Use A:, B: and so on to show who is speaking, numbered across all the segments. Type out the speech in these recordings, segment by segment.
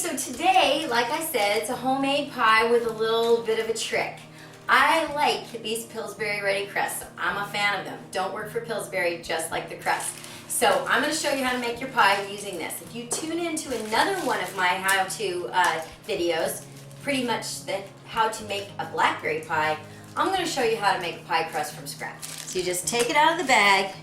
A: so today, like I said, it's a homemade pie with a little bit of a trick. I like these Pillsbury Ready crusts. I'm a fan of them. Don't work for Pillsbury, just like the crust. So I'm going to show you how to make your pie using this. If you tune into another one of my how-to videos, pretty much the how to make a blackberry pie, I'm going to show you how to make a pie crust from scratch. So you just take it out of the bag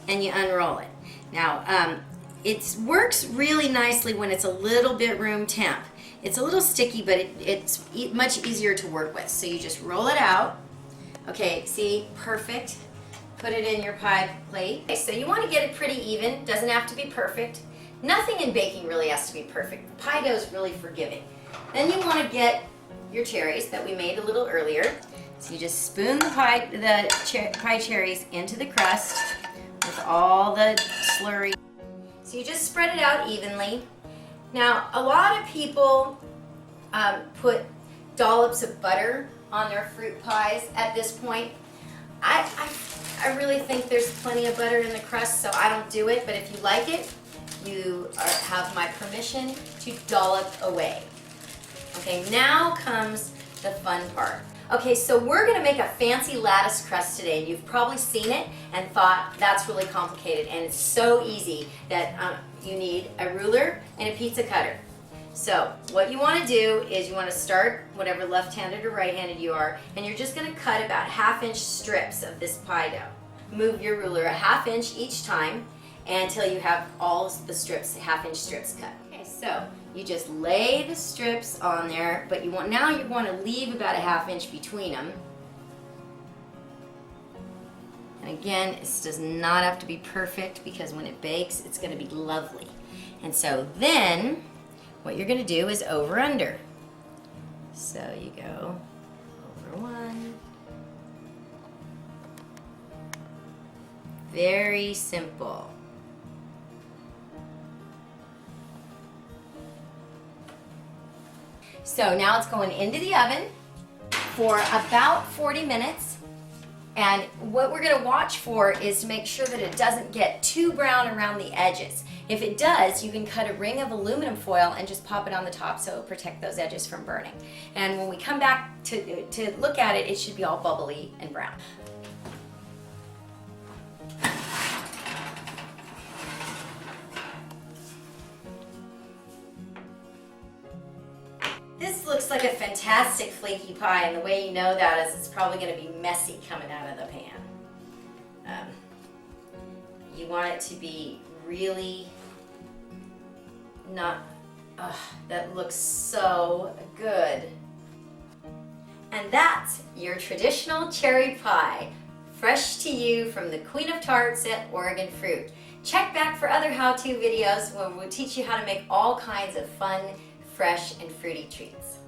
A: and you unroll it. Now, it works really nicely when it's a little bit room temp. It's a little sticky, but it's much easier to work with. So you just roll it out. Okay, see, perfect. Put it in your pie plate. Okay, so you want to get it pretty even. Doesn't have to be perfect. Nothing in baking really has to be perfect. The pie dough is really forgiving. Then you want to get your cherries that we made a little earlier. So you just spoon the pie cherries into the crust with all the slurry. So you just spread it out evenly. Now, a lot of people put dollops of butter on their fruit pies at this point. I really think there's plenty of butter in the crust, so I don't do it, but if you like it, you have my permission to dollop away. Okay, now comes the fun part. Okay, so we're going to make a fancy lattice crust today. You've probably seen it and thought that's really complicated, and it's so easy that you need a ruler and a pizza cutter. So what you want to do is you want to start whatever left-handed or right-handed you are, and you're just going to cut about half-inch strips of this pie dough. Move your ruler a half-inch each time until you have all the strips, half-inch strips cut. Okay, so you just lay the strips on there, but now you want to leave about a half-inch between them. And again, this does not have to be perfect because when it bakes, it's going to be lovely. And so then, what you're going to do is over under. So you go over one. Very simple. So now it's going into the oven for about 40 minutes. And what we're going to watch for is to make sure that it doesn't get too brown around the edges. If it does, you can cut a ring of aluminum foil and just pop it on the top so it'll protect those edges from burning. And when we come back to look at it, it should be all bubbly and brown. This looks like a fantastic flaky pie, and the way you know that is it's probably going to be messy coming out of the pan. You want it to be really not, that looks so good. And that's your traditional cherry pie, fresh to you from the Queen of Tarts at Oregon Fruit. Check back for other how-to videos where we'll teach you how to make all kinds of fun, fresh, and fruity treats.